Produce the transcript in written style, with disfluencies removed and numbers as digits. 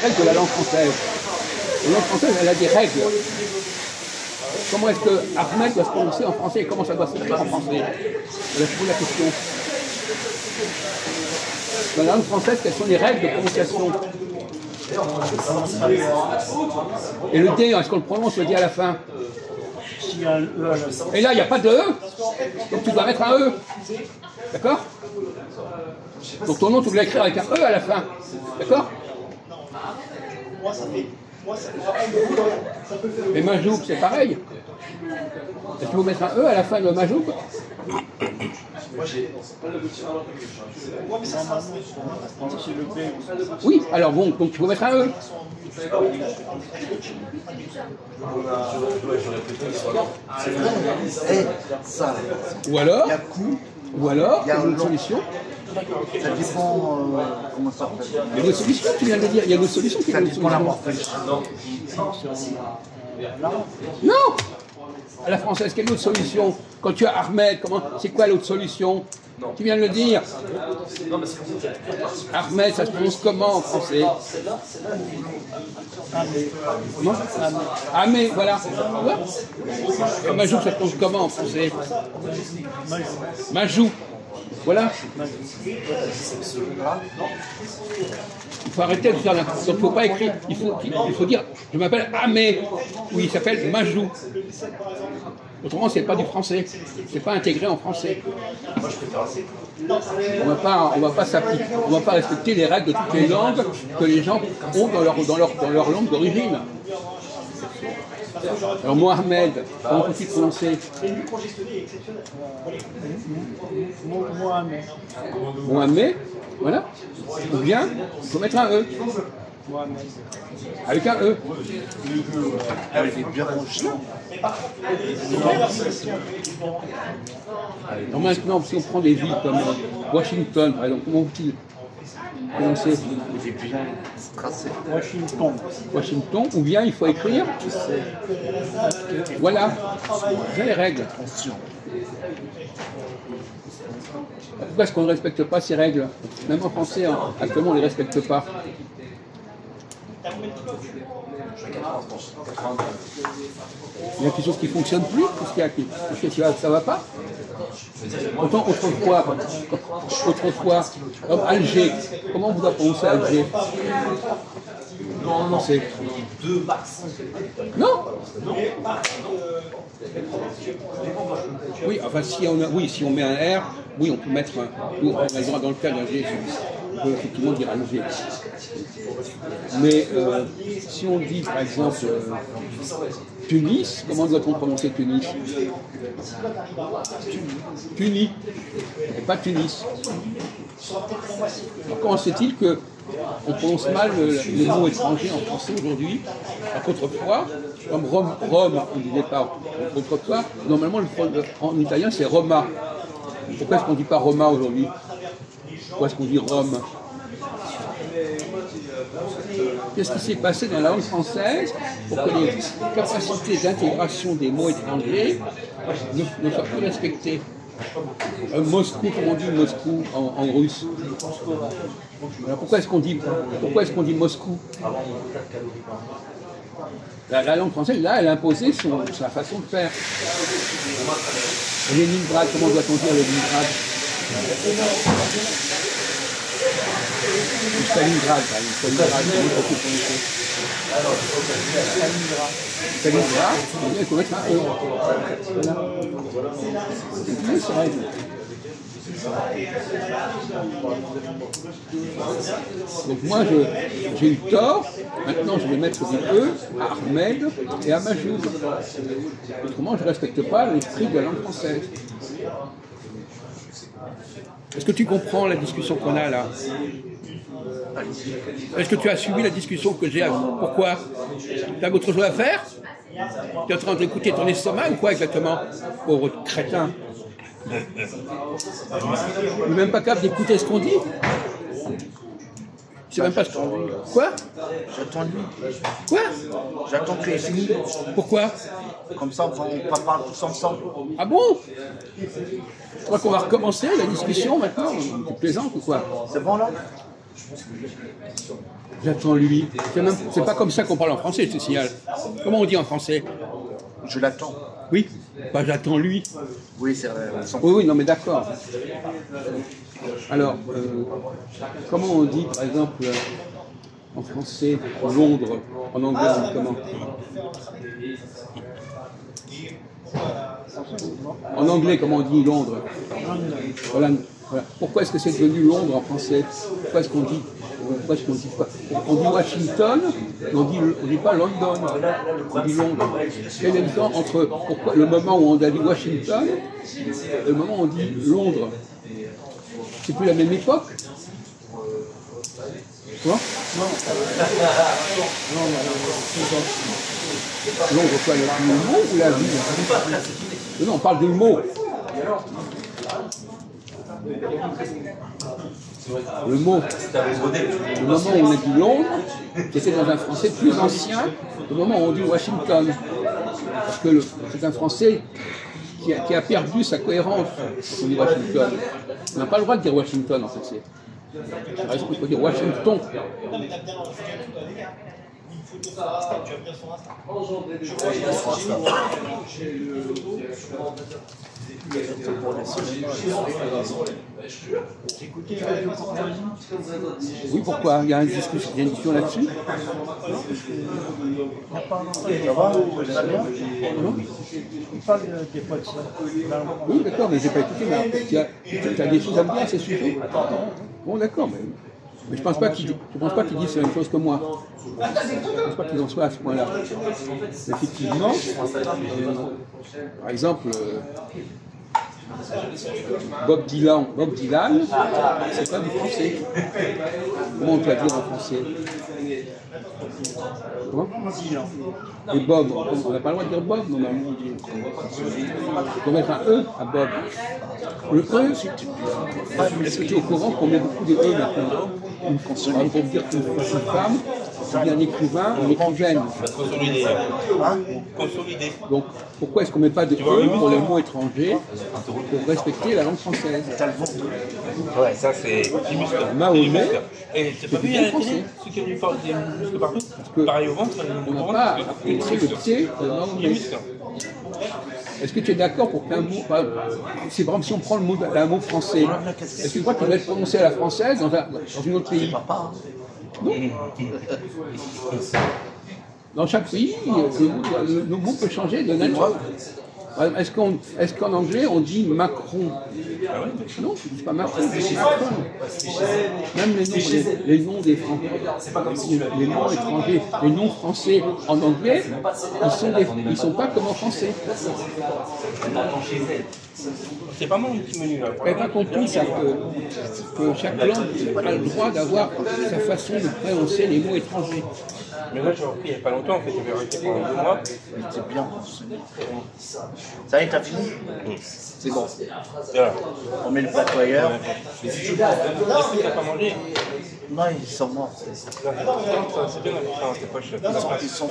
règles de la langue française. La langue française, elle a des règles. Comment est-ce que Ahmed doit se prononcer en français et comment ça doit s'écrire en français? Voilà, je pose la question. Dans la langue française, quelles sont les règles de prononciation? Et le D, est-ce qu'on le prononce le D à la fin? Et là, il n'y a pas de E, donc tu dois mettre un E. D'accord? Donc ton nom, tu dois l'écrire avec un E à la fin. D'accord? Mais Majoub, c'est pareil. Est-ce qu'il faut mettre un E à la fin de Majoub? Oui, alors bon, donc il faut mettre un E. Ou alors, il y a une autre solution. Ça dépend comment ça s'appelle. Il y a une autre solution, tu viens de le dire. Il y a une autre solution qui est une autre solution. Non. À la française, quelle autre solution? Quand tu as Ahmed, c'est quoi l'autre solution? Tu viens de le dire. Ahmed, ça se prononce comment en français? Comment? Ahmed, voilà. Majou, ça se prononce comment en français? Majou. Voilà. Il faut arrêter de faire n'importe quoi. Il ne faut pas écrire. Il faut dire, je m'appelle Ahmed. Oui, il s'appelle Majou. Autrement, c'est pas du français. C'est pas intégré en français. On va pas s'appliquer. On va pas respecter les règles de toutes les langues que les gens ont dans leur langue d'origine. Alors Mohamed, comment faut-il prononcer? Mohamed, voilà. Ou bien, il faut mettre un E. Avec un E. Alors maintenant, si on prend des villes comme Washington, par exemple, comment faut-il prononcer? Washington, ou bien il faut écrire. Voilà, j'ai les règles. Pourquoi est-ce qu'on ne respecte pas ces règles? Même en français, actuellement, on ne les respecte pas. Il y a quelque chose qui ne fonctionne plus? Qu'est-ce que ça ne va pas? Autant autrefois, comme Alger, comment on vous a prononcer Alger? Non, c'est... Non. Oui, enfin si on met un R, oui, on peut mettre un... On a le droit dans le cas d'Alger, on peut effectivement dire Alger. Mais si on dit par exemple Tunis, comment doit-on prononcer Tunis? Tunis, et pas Tunis. Alors comment c'est-il que on prononce mal les mots étrangers en français aujourd'hui? Autrefois, comme Rome, on ne disait pas autrefois, normalement en italien c'est Roma. Pourquoi est-ce qu'on ne dit pas Roma aujourd'hui? Pourquoi est-ce qu'on dit Rome? Qu'est-ce qui s'est passé dans la langue française pour que les capacités d'intégration des mots étrangers ne soient plus respectées? Moscou, comme on dit Moscou en russe. Alors pourquoi est-ce qu'on dit Moscou? La langue française, là, elle a imposé sa façon de faire. Leningrad, comment doit-on dire Leningrad? Stalingrad, par exemple. Stalingrad, il faut mettre un E. Voilà. Donc moi j'ai eu tort, maintenant je vais mettre des E à Ahmed et à Majoub. Autrement je ne respecte pas l'esprit de la langue française. Est-ce que tu comprends la discussion qu'on a là? Est-ce que tu as suivi la discussion que j'ai? Pourquoi? Tu as autre chose à faire? Tu es en train d'écouter ton estomac ou quoi exactement? Pauvre crétin. Tu n'es même pas capable d'écouter ce qu'on dit? Tu sais même pas ce qu'on dit. Quoi? J'attends lui. Quoi? J'attends qu'il finisse. Pourquoi? Comme ça, on parle tous ensemble. Ah bon? Je crois qu'on va recommencer la discussion maintenant. Tu plaisantes ou quoi? C'est bon là? J'attends lui. C'est pas comme ça qu'on parle en français, je te signale. Comment on dit en français? Je l'attends. Oui, bah, j'attends lui. Oui, c'est vrai. Oui, non, mais d'accord. Alors, comment on dit, par exemple, en français, Londres, en anglais, on dit comment? En anglais, comment on dit Londres? Voilà. Pourquoi est-ce que c'est devenu Londres en français? Pourquoi est-ce qu'on dit pas? On dit Washington, mais on dit pas London, on dit Londres. Quelle est la différence entre le moment où on a dit Washington et le moment où on dit Londres? C'est plus la même époque? Quoi? Non. Londres, quoi, le mot ou la ville? Non, on parle du mot. Le mot, le moment où on a dit Londres, c'était dans un français plus ancien que le moment où on dit Washington. Parce que c'est un français qui a perdu sa cohérence quand on dit Washington. On n'a pas le droit de dire Washington en français. Par exemple, il faut dire Washington. Oui, pourquoi? Il y a une discussion là-dessus? Ça va? Il parle des poids de ça. Oui, d'accord, mais je n'ai pas écouté. Mais tu as des choses à me dire à ce sujet? Bon, d'accord, mais je ne pense pas qu'ils disent la même chose que moi. Je ne pense pas qu'ils en soient à ce point-là. Effectivement, par exemple, Bob Dylan, c'est pas du français. Comment on peut dire en français? Comment? Et Bob, on n'a pas le droit de dire Bob, normalement. On peut mettre un E à Bob. Le E, est-ce que tu es au courant qu'on met beaucoup de E maintenant? Pour dire qu'une femme, c'est bien un écrivain, une écrivaine. Consolidé. Donc, pourquoi est-ce qu'on ne met pas de E pour les mots étrangers pour respecter la langue française? Ouais, ça c'est Mahomet. Et t'as pas vu à la télé ceux qui ont dû parler des muscles partout? Pareil au ventre, On n'a pas appris le T de Mahomet. Est-ce que tu es d'accord pour qu'un mot, si on prend un mot français, est-ce que tu crois qu'il doit être prononcé à la française dans un autre pays? Non. Dans chaque pays, le mot peut changer de nature. Est-ce qu'en anglais on dit Macron? Non, c'est pas Macron, c'est Macron. Même les noms des Français, les noms étrangers, les noms français en anglais, ils sont pas comme en français. C'est pas mon petit menu là. Vous n'avez pas compris ça, que chaque langue a le droit d'avoir sa façon de prononcer les mots étrangers. Mais moi j'ai repris il n'y a pas longtemps, en fait, j'avais arrêté pendant 2 mois. C'est bien. Ça y est, t'as fini? C'est bon. Voilà. On met le plateau ailleurs. Est-ce que t'as pas mangé? Non, ils sont morts. C'est bien d'avoir ça dans tes poches. Ils sont